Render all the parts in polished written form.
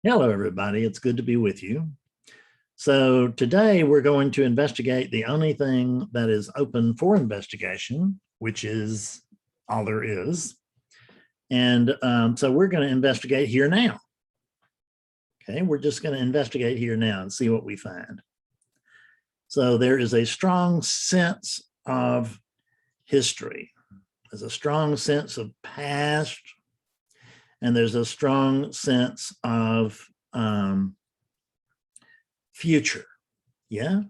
Hello, everybody. It's good to be with you. So today we're going to investigate the only thing that is open for investigation, which is all there is. And so we're going to investigate here now. Okay, we're just going to investigate here now and see what we find. So there is a strong sense of history. There's a strong sense of past, and there's a strong sense of future. Yeah.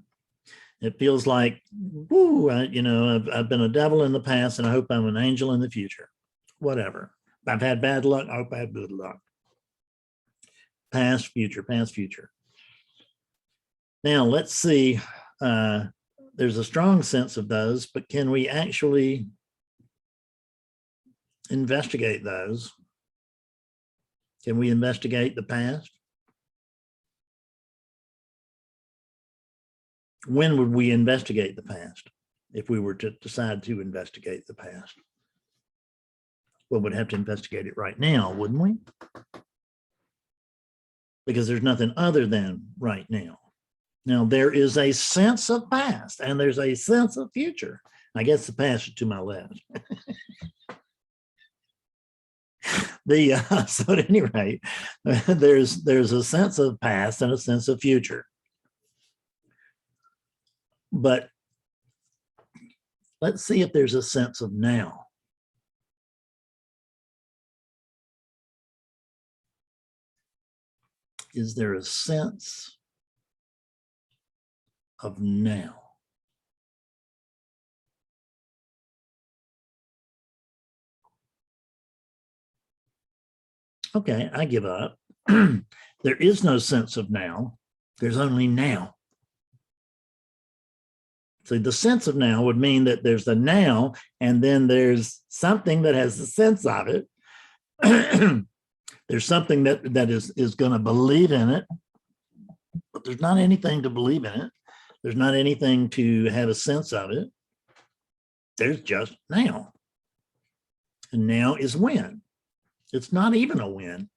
It feels like, woo, I've been a devil in the past and I hope I'm an angel in the future. Whatever. I've had bad luck. I hope I have good luck. Past, future, past, future. Now let's see. There's a strong sense of those, but can we actually investigate those? Can we investigate the past? When would we investigate the past if we were to decide to investigate the past? Well, we'd have to investigate it right now, wouldn't we? Because there's nothing other than right now. Now, there is a sense of past and there's a sense of future. I guess the past is to my left. So at any rate, there's a sense of past and a sense of future. But let's see if there's a sense of now. Is there a sense of now? Okay, I give up. There is no sense of now. There's only now. So the sense of now would mean that there's the now, and then there's something that has the sense of it. There's something that is going to believe in it, but there's not anything to believe in it. There's not anything to have a sense of it. There's just now. And now is when. It's not even a when.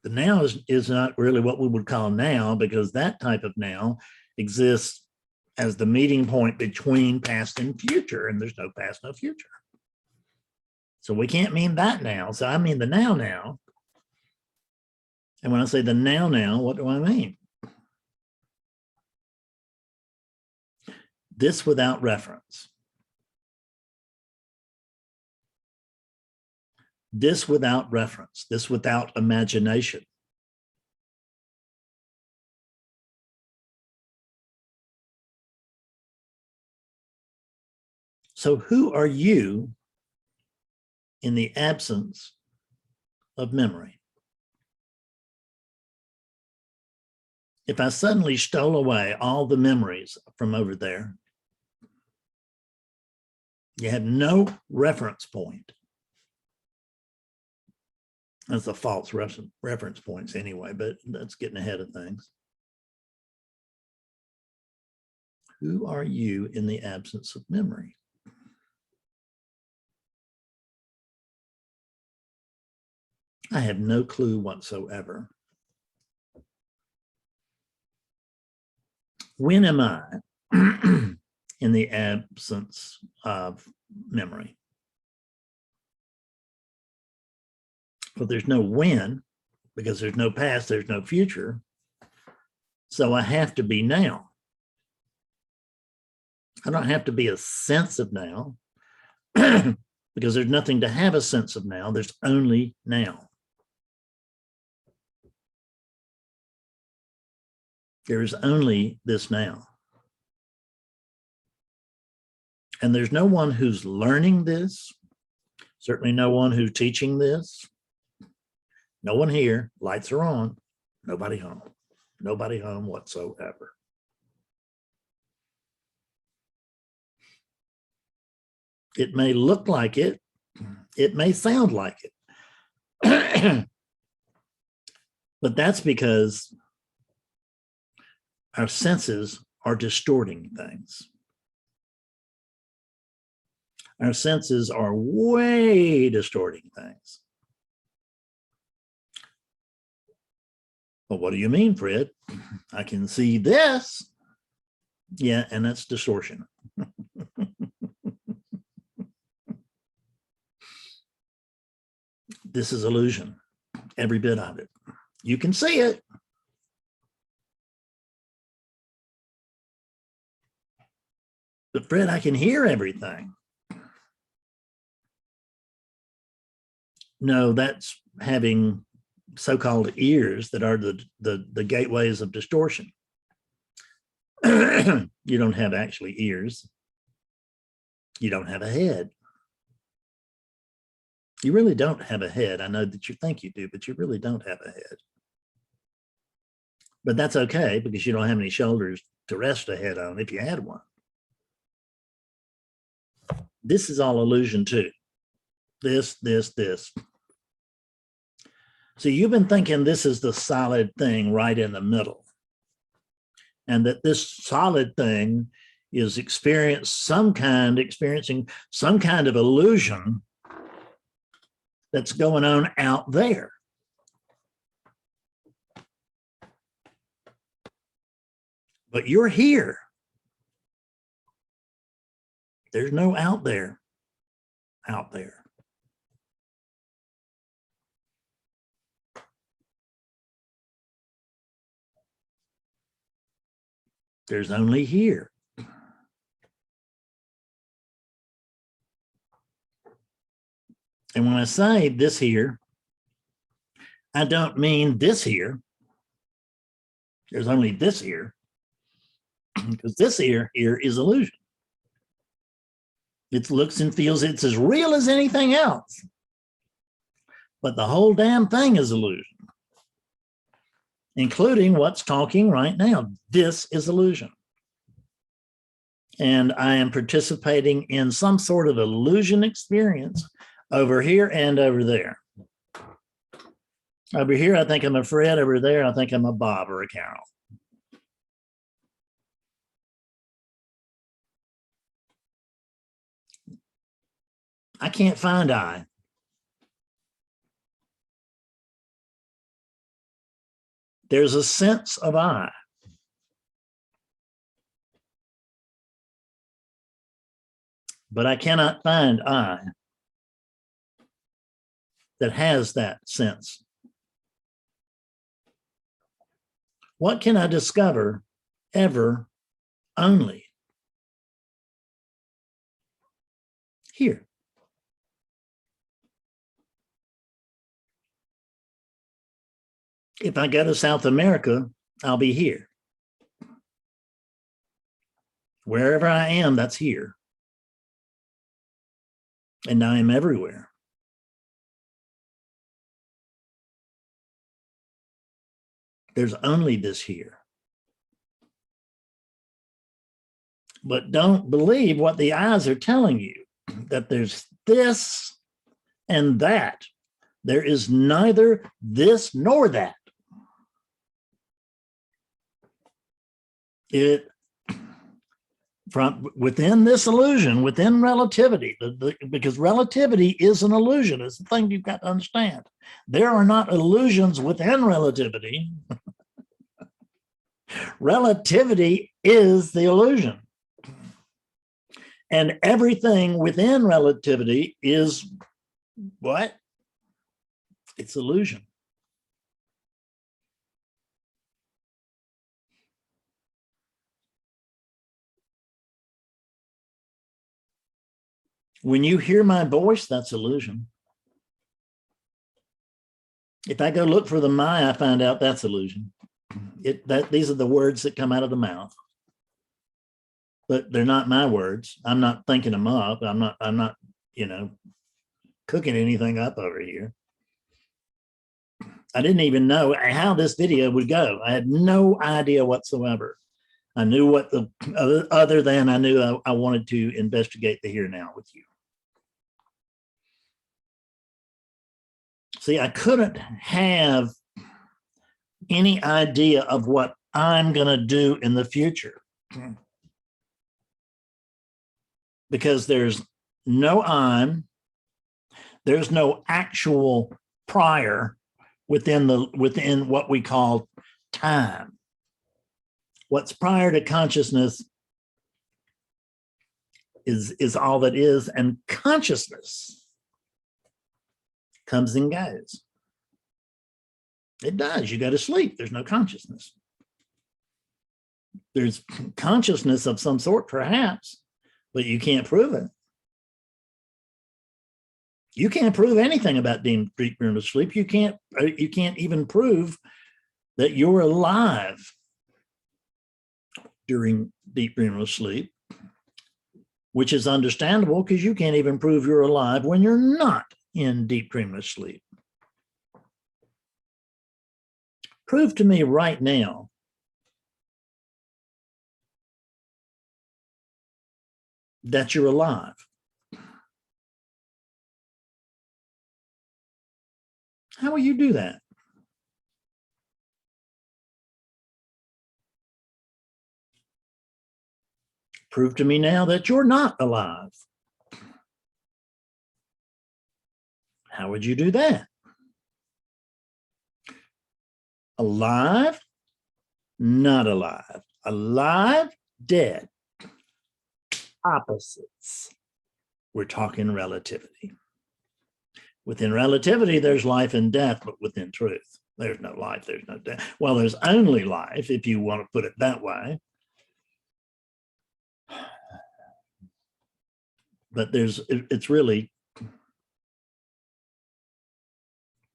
The now is not really what we would call now, because that type of now exists as the meeting point between past and future, and there's no past, no future. So we can't mean that now. So I mean the now. And when I say the now, what do I mean? This without reference. This without reference. This without imagination. So who are you in the absence of memory? If I suddenly stole away all the memories from over there, you have no reference point. That's a false reference points anyway, but that's getting ahead of things. Who are you in the absence of memory? I have no clue whatsoever. When am I in the absence of memory? Well, there's no when, because there's no past, there's no future. So I have to be now. I don't have to be a sense of now, because there's nothing to have a sense of now. There's only now. There is only this now. And there's no one who's learning this, certainly no one who's teaching this. No one here, lights are on, nobody home whatsoever. It may look like it, it may sound like it, but that's because our senses are distorting things. Our senses are way distorting things. Well, what do you mean, Fred? I can see this. Yeah, and that's distortion. This is illusion, every bit of it. You can see it. But Fred, I can hear everything. No, that's having so-called ears that are the gateways of distortion. You don't have actually ears. You don't have a head. You really don't have a head. I know that you think you do, but you really don't have a head. But that's okay because you don't have any shoulders to rest a head on if you had one. This is all illusion too. This. So you've been thinking this is the solid thing right in the middle, and that this solid thing is experiencing some kind of illusion that's going on out there. But you're here. There's no out there. There's only here. And when I say this here, I don't mean this here. There's only this here, because this here is illusion. It looks and feels it's as real as anything else. But the whole damn thing is illusion, including what's talking right now. This is illusion. And I am participating in some sort of illusion experience over here and over there. Over here, I think I'm a Fred. Over there, I think I'm a Bob or a Carol. I can't find I. There's a sense of I. But I cannot find I that has that sense. What can I discover ever only here? If I go to South America, I'll be here. Wherever I am, that's here. And I am everywhere. There's only this here. But don't believe what the eyes are telling you, that there's this and that. There is neither this nor that. From within this illusion, within relativity, because relativity is an illusion. It's the thing you've got to understand. There are not illusions within relativity. Relativity is the illusion. And everything within relativity is what? It's illusion. When you hear my voice, that's illusion. If I go look for the my, I find out that's illusion. These are the words that come out of the mouth. But they're not my words. I'm not thinking them up. I'm not, cooking anything up over here. I didn't even know how this video would go. I had no idea whatsoever. I knew what other than I knew I wanted to investigate the here now with you. See, I couldn't have any idea of what I'm going to do in the future because there's no I'm, there's no actual prior, within what we call time. What's prior to consciousness is all that is, and consciousness comes and goes. It does. You go to sleep, there's no consciousness. There's consciousness of some sort, perhaps, but you can't prove it. You can't prove anything about deep dreamless sleep. You can't even prove that you're alive during deep dreamless sleep, which is understandable because you can't even prove you're alive when you're not in deep dreamless sleep. Prove to me right now that you're alive. How will you do that? Prove to me now that you're not alive. How would you do that? Alive, not alive. Alive, dead. Opposites. We're talking relativity. Within relativity, there's life and death, but within truth, there's no life, there's no death. Well, there's only life, if you want to put it that way. But it's really,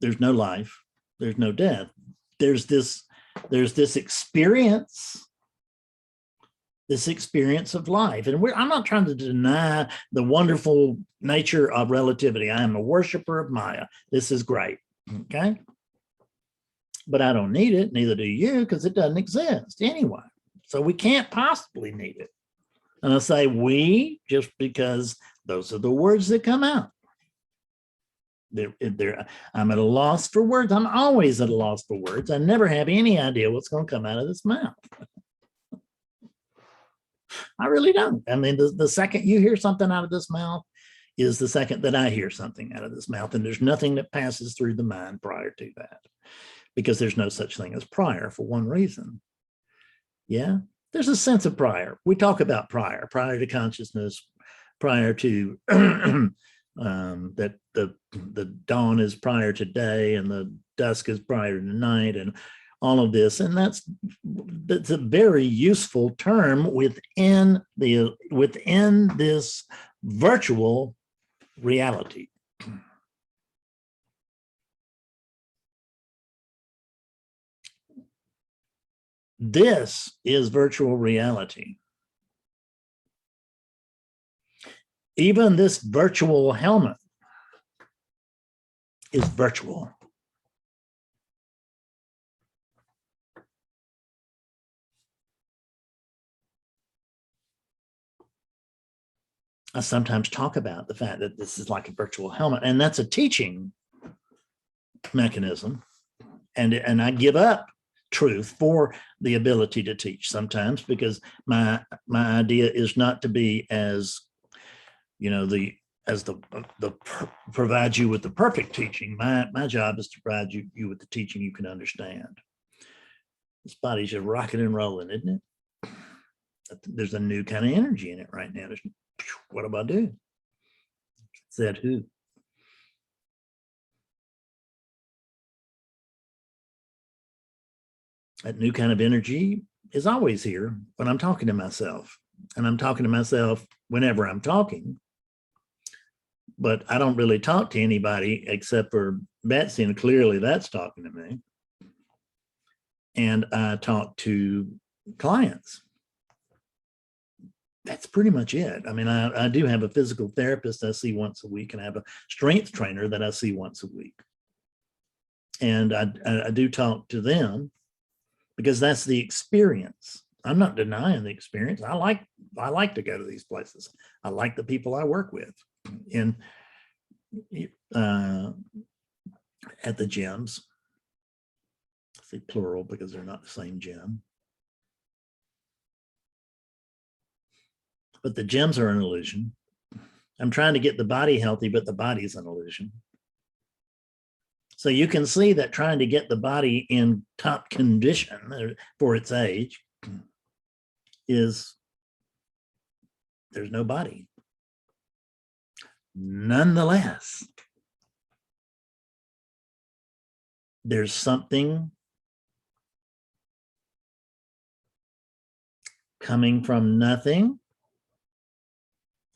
there's no life, there's no death. There's this experience, of life. And I'm not trying to deny the wonderful nature of relativity. I am a worshiper of Maya. This is great, okay? But I don't need it, neither do you, because it doesn't exist anyway. So we can't possibly need it. And I say we just because those are the words that come out. I'm at a loss for words. I'm always at a loss for words. I never have any idea what's going to come out of this mouth. I really don't. I mean, the second you hear something out of this mouth is the second that I hear something out of this mouth. And there's nothing that passes through the mind prior to that, because there's no such thing as prior for one reason. Yeah, there's a sense of prior. We talk about prior to consciousness, prior to that the dawn is prior to day and the dusk is prior to night and all of this. And that's a very useful term within this virtual reality. This is virtual reality. Even this virtual helmet is virtual. I sometimes talk about the fact that this is like a virtual helmet, and that's a teaching mechanism. And I give up truth for the ability to teach sometimes, because my idea is not to be as, you know, provide you with the perfect teaching. My job is to provide you with the teaching you can understand. This body's just rocking and rolling, isn't it? There's a new kind of energy in it right now. What do I do? Said who? That new kind of energy is always here when I'm talking to myself. And I'm talking to myself whenever I'm talking. But I don't really talk to anybody except for Betsy, and clearly that's talking to me. And I talk to clients. That's pretty much it. I mean, I do have a physical therapist I see once a week, and I have a strength trainer that I see once a week. And I do talk to them because that's the experience. I'm not denying the experience. I like to go to these places. I like the people I work with at the gyms. I say plural because they're not the same gym. But the gyms are an illusion. I'm trying to get the body healthy, but the body's an illusion. So you can see that trying to get the body in top condition for its age is there's no body. Nonetheless, there's something coming from nothing,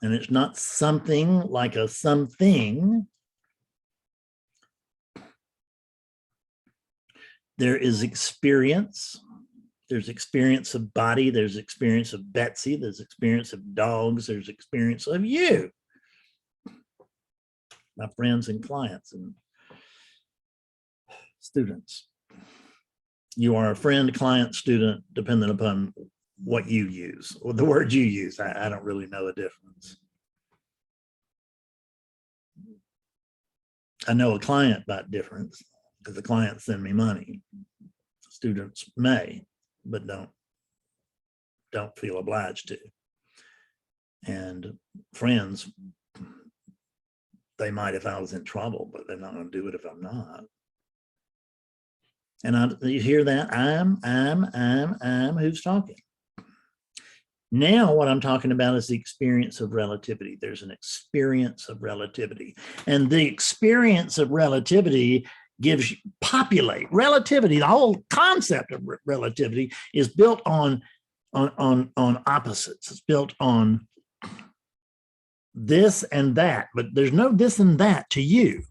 and it's not something like a something. There is experience. There's experience of body. There's experience of Betsy. There's experience of dogs. There's experience of you, my friends and clients and students. You are a friend, client, student, depending upon what you use or the word you use. I don't really know the difference. I know a client by difference because the clients send me money. Students may, but don't feel obliged to. And friends, they might if I was in trouble, but they're not going to do it if I'm not. And you hear that? I'm, who's talking? Now what I'm talking about is the experience of relativity. There's an experience of relativity. And the experience of relativity gives populate relativity. The whole concept of relativity is built on opposites. It's built on this and that, but there's no this and that to you.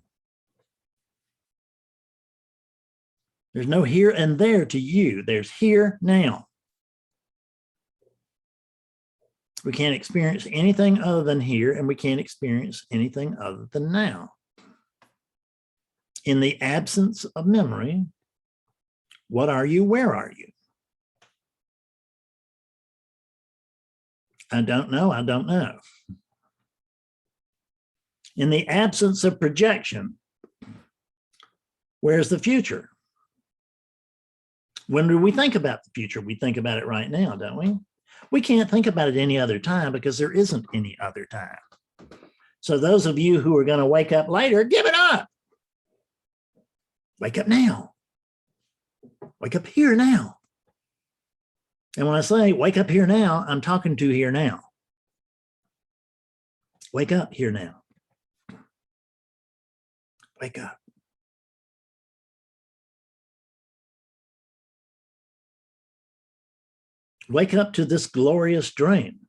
There's no here and there to you. There's here now. We can't experience anything other than here, and we can't experience anything other than now. In the absence of memory, what are you? Where are you? I don't know. I don't know. In the absence of projection, where's the future? When do we think about the future? We think about it right now, don't we? We can't think about it any other time because there isn't any other time. So those of you who are going to wake up later, give it up. Wake up now. Wake up here now. And when I say wake up here now, I'm talking to here now. Wake up here now. Wake up. Wake up to this glorious dream.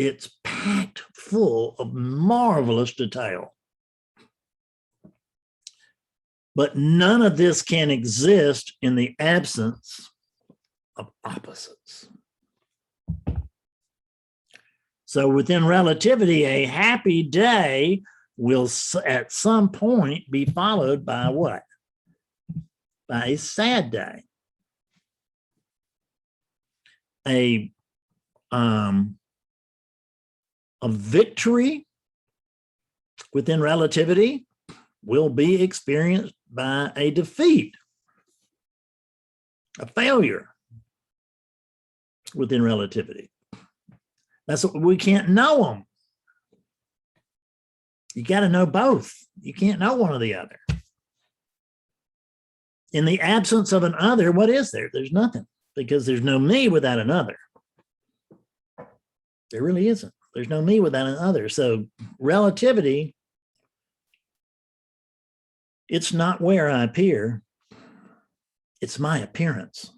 It's packed full of marvelous detail. But none of this can exist in the absence of opposites. So within relativity, a happy day will at some point be followed by what? By a sad day. A victory within relativity will be experienced by a defeat, a failure within relativity. That's what we can't know them. You got to know both. You can't know one or the other. In the absence of an other, what is there? There's nothing, because there's no me without an other. There really isn't. There's no me without an other. So relativity, it's not where I appear, it's my appearance.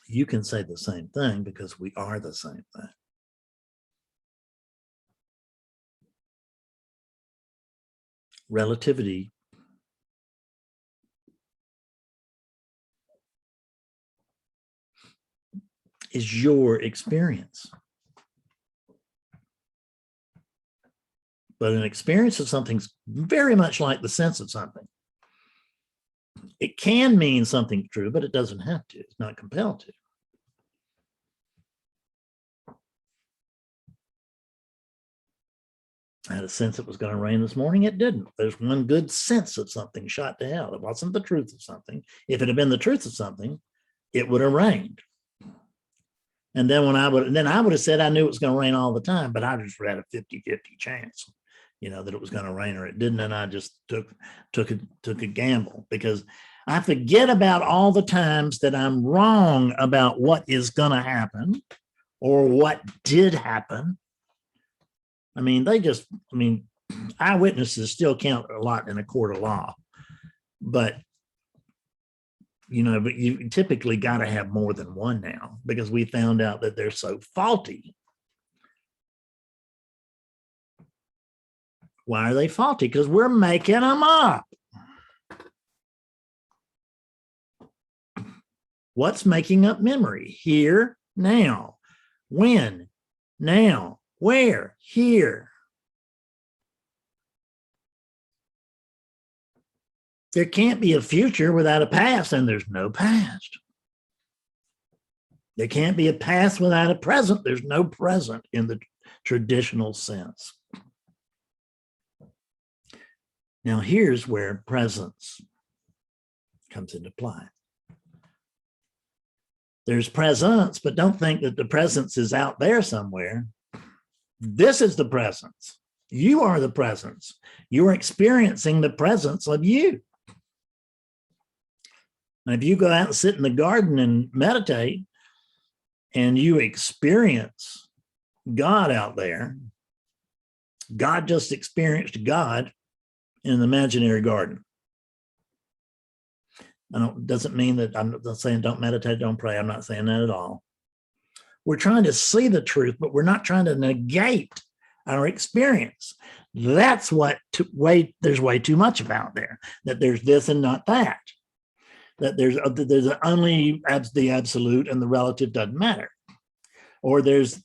You can say the same thing because we are the same thing. Relativity is your experience. But an experience of something's very much like the sense of something. It can mean something true, but it doesn't have to. It's not compelled to. I had a sense it was going to rain this morning. It didn't. There's one good sense of something shot to hell. It wasn't the truth of something. If it had been the truth of something, it would have rained. And then I would have said I knew it was going to rain all the time, but I just had a 50-50 chance, that it was going to rain or it didn't. And I just took a gamble, because I forget about all the times that I'm wrong about what is going to happen or what did happen. Eyewitnesses still count a lot in a court of law, but you typically got to have more than one now, because we found out that they're so faulty. Why are they faulty? Because we're making them up. What's making up memory? Here, now. When? Now. Where? Here. There can't be a future without a past, and there's no past. There can't be a past without a present. There's no present in the traditional sense. Now, here's where presence comes into play. There's presence, but don't think that the presence is out there somewhere. This is the presence. You are the presence. You are experiencing the presence of you. And if you go out and sit in the garden and meditate, and you experience God out there, God just experienced God in an imaginary garden. Doesn't mean that I'm not saying don't meditate, don't pray. I'm not saying that at all. We're trying to see the truth, but we're not trying to negate our experience. That's what there's way too much about there, that there's this and not that, that there's only the absolute and the relative doesn't matter. Or there's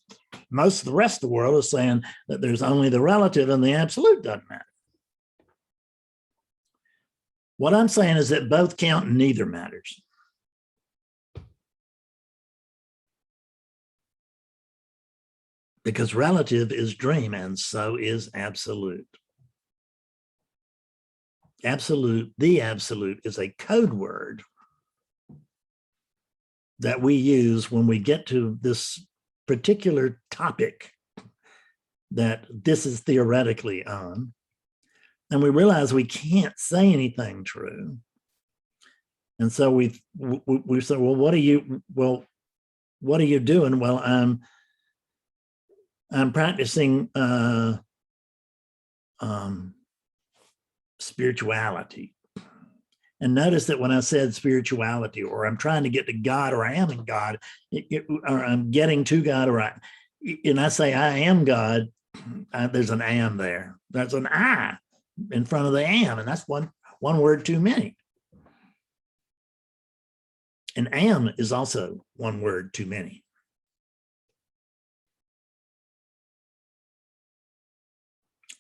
most of the rest of the world is saying that there's only the relative and the absolute doesn't matter. What I'm saying is that both count and neither matters. Because relative is dream and so is absolute. Absolute, the absolute, is a code word that we use when we get to this particular topic that this is theoretically on. And we realize we can't say anything true. And so we say, well, what are you doing? Well, I'm practicing spirituality. And notice that when I said spirituality, or I'm trying to get to God, or I am in God, or I'm getting to God, and I say I am God, there's an am there. There's an I in front of the am, and that's one word too many. And am is also one word too many.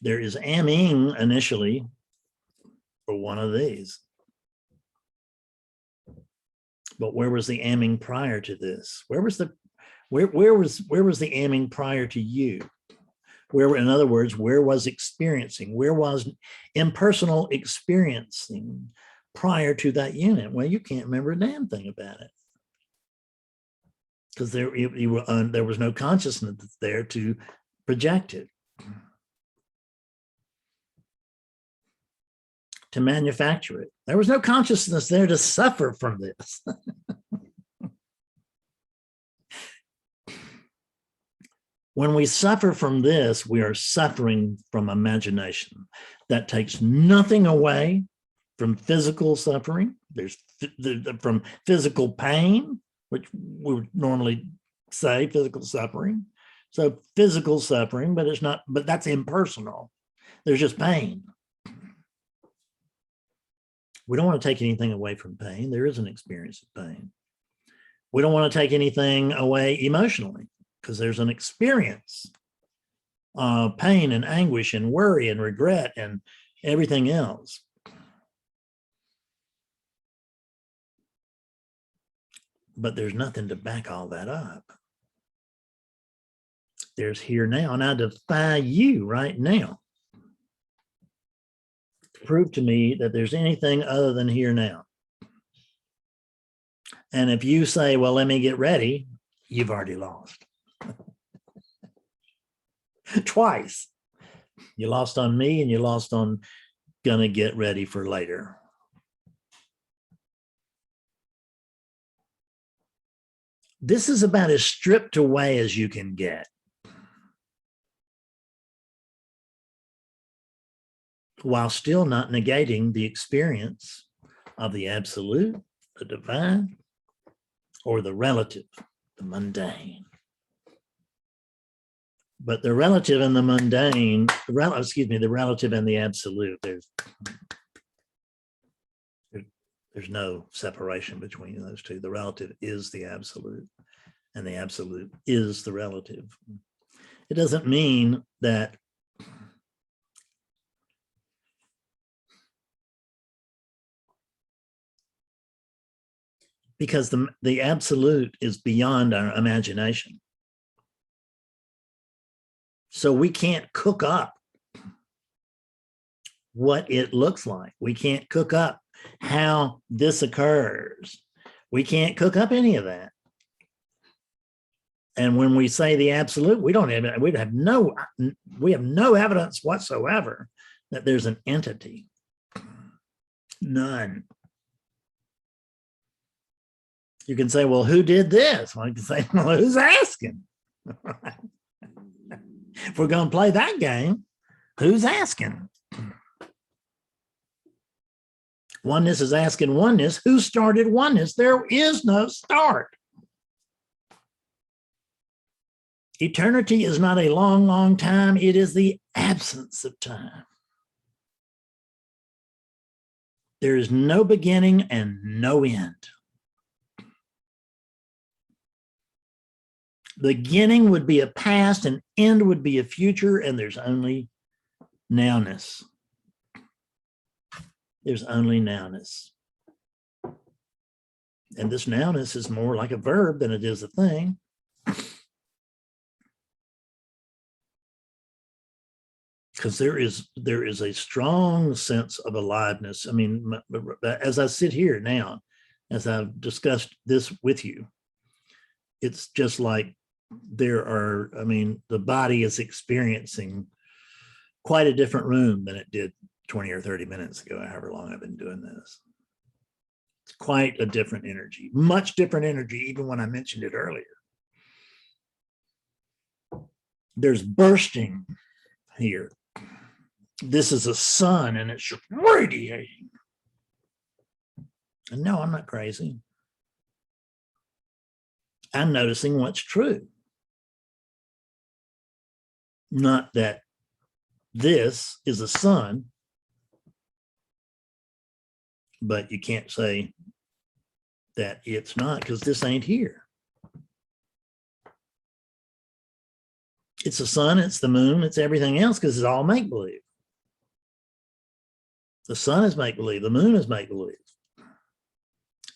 There is amming initially for one of these. But where was the amming prior to this? Where was the amming prior to you? Where, in other words, where was experiencing? Where was impersonal experiencing prior to that unit? Well, you can't remember a damn thing about it, because there was no consciousness there to project it, to manufacture it. There was no consciousness there to suffer from this. When we suffer from this, we are suffering from imagination. That takes nothing away from physical suffering. There's from physical pain, which we would normally say physical suffering. So physical suffering, but that's impersonal. There's just pain. We don't want to take anything away from pain. There is an experience of pain. We don't want to take anything away emotionally, because there's an experience of pain and anguish and worry and regret and everything else. But there's nothing to back all that up. There's here now, and I defy you right now prove to me that there's anything other than here now. And if you say, well, let me get ready, you've already lost. Twice. You lost on me and you lost on gonna get ready for later. This is about as stripped away as you can get, while still not negating the experience of the absolute, the divine, or the relative, the mundane. But the relative and the mundane, the relative and the absolute, there's no separation between those two. The relative is the absolute, and the absolute is the relative. It doesn't mean that because the absolute is beyond our imagination. So we can't cook up what it looks like. We can't cook up how this occurs. We can't cook up any of that. And when we say the absolute, we have no evidence whatsoever that there's an entity. None. You can say, well, who did this? Well, you can say, well, who's asking? If we're going to play that game, who's asking? Oneness is asking oneness. Who started oneness? There is no start. Eternity is not a long, long time. It is the absence of time. There is no beginning and no end. Beginning would be a past, and end would be a future, and there's only nowness. There's only nowness. And this nowness is more like a verb than it is a thing. Because there is a strong sense of aliveness. I mean, as I sit here now, as I've discussed this with you, it's just like the body is experiencing quite a different room than it did 20 or 30 minutes ago, however long I've been doing this. It's quite a different energy, much different energy, even when I mentioned it earlier. There's bursting here. This is a sun and it's radiating. And no, I'm not crazy. I'm noticing what's true. Not that this is a sun, but you can't say that it's not, because this ain't here. It's the sun, it's the moon, it's everything else, because it's all make-believe. The sun is make-believe, the moon is make-believe.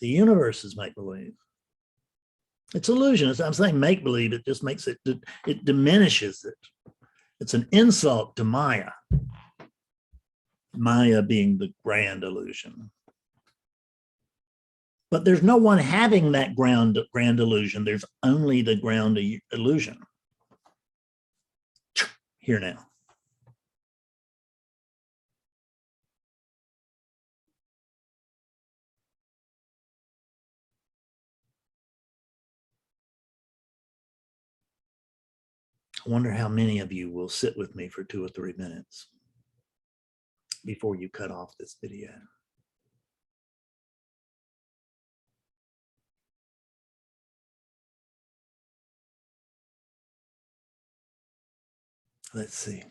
The universe is make-believe. It's illusion. I'm saying make-believe, it just makes it diminishes it. It's an insult to Maya. Maya being the grand illusion. But there's no one having that grand illusion. There's only the ground illusion. Here now. I wonder how many of you will sit with me for 2 or 3 minutes before you cut off this video. Let's see.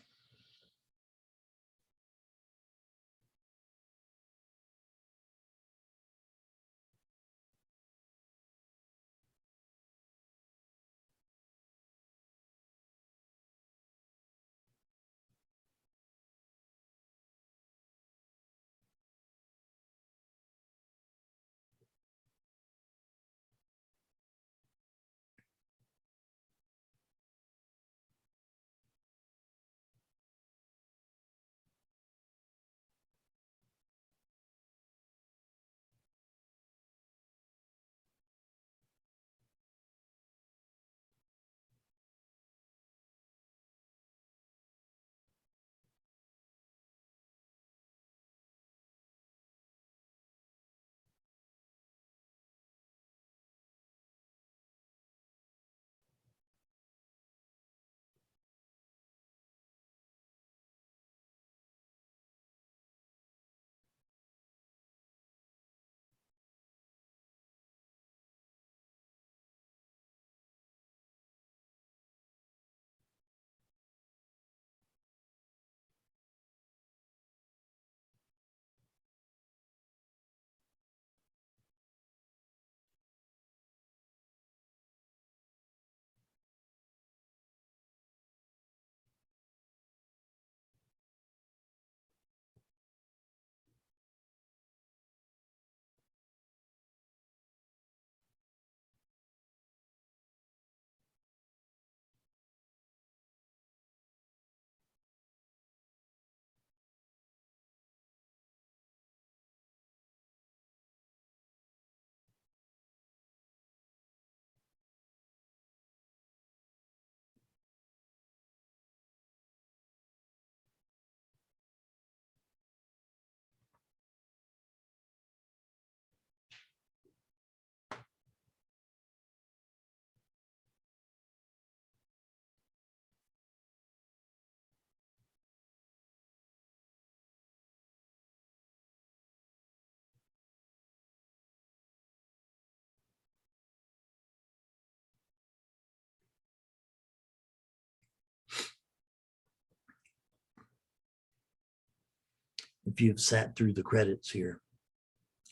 if you've sat through the credits here,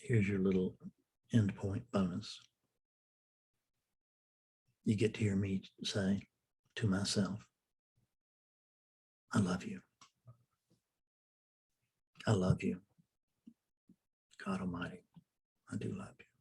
here's your little endpoint bonus. You get to hear me say to myself, I love you. I love you. God Almighty, I do love you.